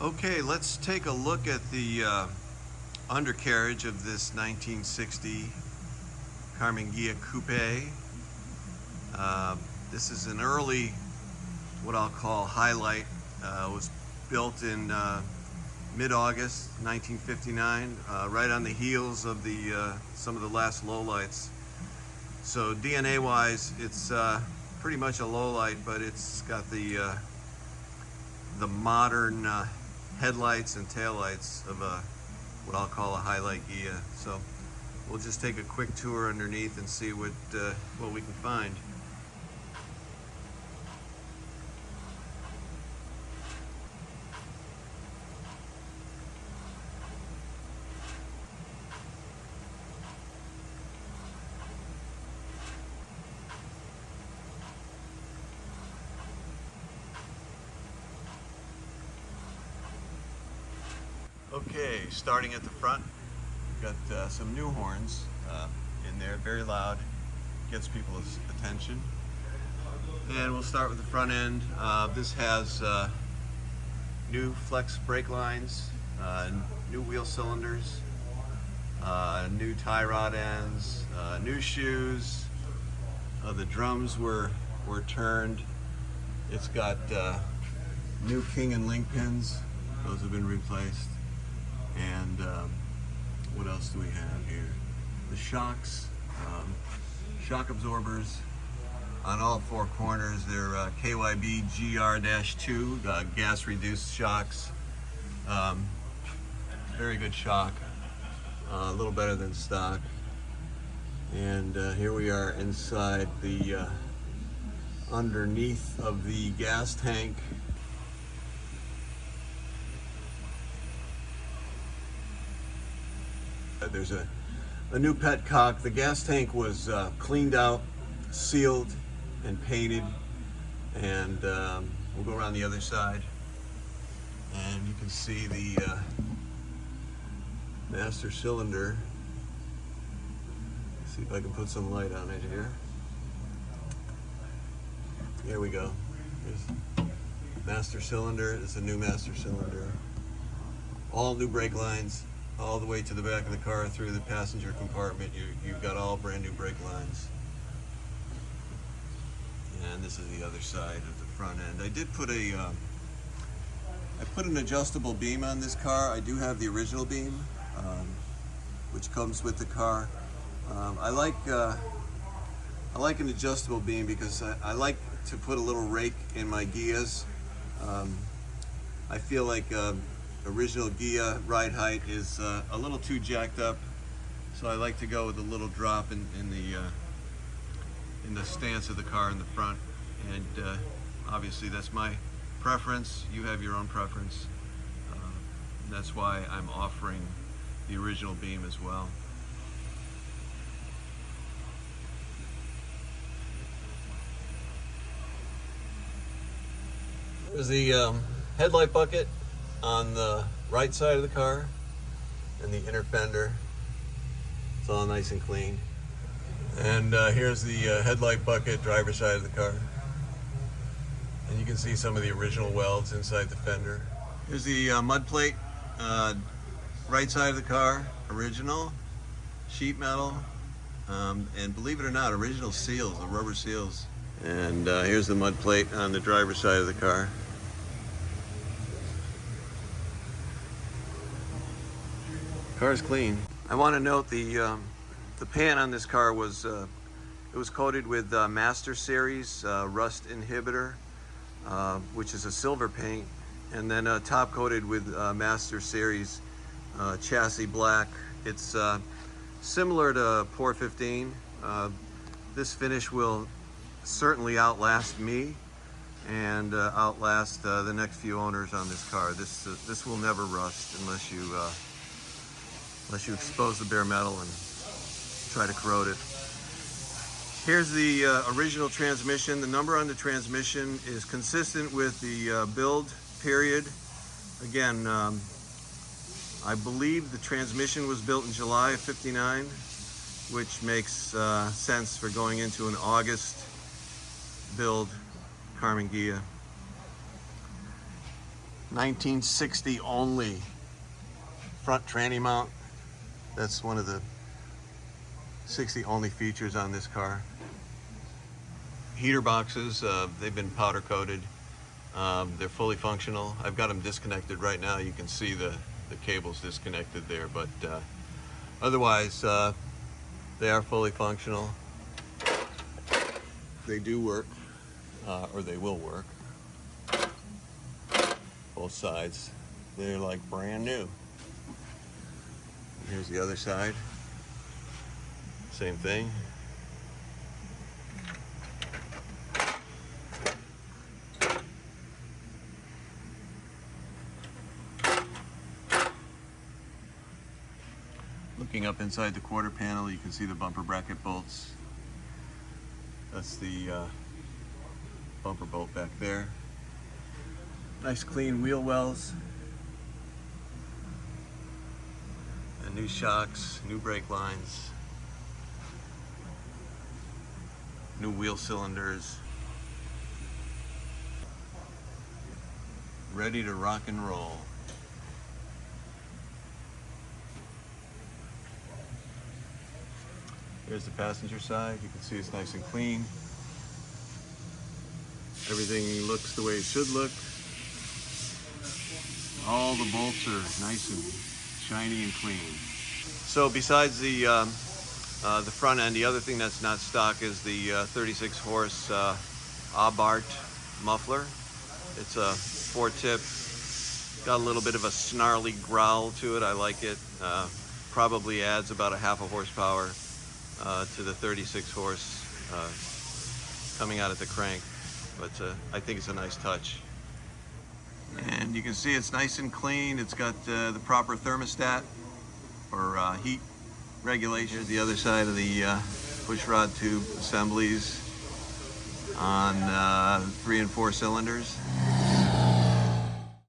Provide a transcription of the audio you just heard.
Okay, let's take a look at the undercarriage of this 1960 Karmann Ghia Coupe. This is an early, what I'll call highlight. Was built in mid-August 1959, right on the heels of the some of the last lowlights. So DNA-wise, it's pretty much a lowlight, but it's got the modern headlights and taillights of what I'll call a highlight Ghia. So we'll just take a quick tour underneath and see what we can find. Okay, starting at the front, we've got some new horns in there, very loud, gets people's attention. And we'll start with the front end. This has new flex brake lines, new wheel cylinders, new tie rod ends, new shoes. The drums were turned. It's got new king and link pins. Those have been replaced. And what else do we have here? The shocks, shock absorbers on all four corners. They're KYB GR-2 gas reduced shocks. Very good shock, a little better than stock. And here we are inside the underneath of the gas tank. There's a new petcock. The gas tank was cleaned out, sealed, and painted. And we'll go around the other side, and you can see the master cylinder. Let's see if I can put some light on it here. Here we go. There's master cylinder. It's a new master cylinder. All new brake lines, all the way to the back of the car through the passenger compartment. You've got all brand new brake lines. And this is the other side of the front end. I did put I put an adjustable beam on this car. I do have the original beam, which comes with the car. I like an adjustable beam because I like to put a little rake in my Ghias. I feel like original Ghia ride height is a little too jacked up, so I like to go with a little drop in the stance of the car in the front. And obviously that's my preference. You have your own preference. That's why I'm offering the original beam as well. There's the headlight bucket on the right side of the car, and the inner fender. It's all nice and clean. And here's the headlight bucket, driver's side of the car. And you can see some of the original welds inside the fender. Here's the mud plate, right side of the car, original, sheet metal, and believe it or not, original seals, the rubber seals. And here's the mud plate on the driver's side of the car. Car's clean. I want to note the pan on this car was it was coated with Master Series rust inhibitor, which is a silver paint, and then top coated with Master Series chassis black. It's similar to Pour 15. This finish will certainly outlast me and outlast the next few owners on this car. This will never rust unless you expose the bare metal and try to corrode it. Here's the original transmission. The number on the transmission is consistent with the build period. Again, I believe the transmission was built in July of '59, which makes sense for going into an August build Karmann Ghia. 1960 only front tranny mount. That's one of the 60 only features on this car. Heater boxes, they've been powder coated. They're fully functional. I've got them disconnected right now. You can see the cables disconnected there, but otherwise they are fully functional. They do work, or they will work. Both sides, they're like brand new. Here's the other side, same thing. Looking up inside the quarter panel, you can see the bumper bracket bolts. That's the bumper bolt back there. Nice clean wheel wells. And new shocks, new brake lines, new wheel cylinders. Ready to rock and roll. Here's the passenger side. You can see it's nice and clean. Everything looks the way it should look. All the bolts are nice and shiny and clean. So besides the front end, the other thing that's not stock is the 36 horse Abarth muffler. It's a 4-tip. Got a little bit of a snarly growl to it. I like it. Probably adds about a half a horsepower to the 36 horse coming out at the crank, but I think it's a nice touch. And you can see it's nice and clean. It's got the proper thermostat for heat regulation. Here's the other side of the push rod tube assemblies on 3 and 4 cylinders.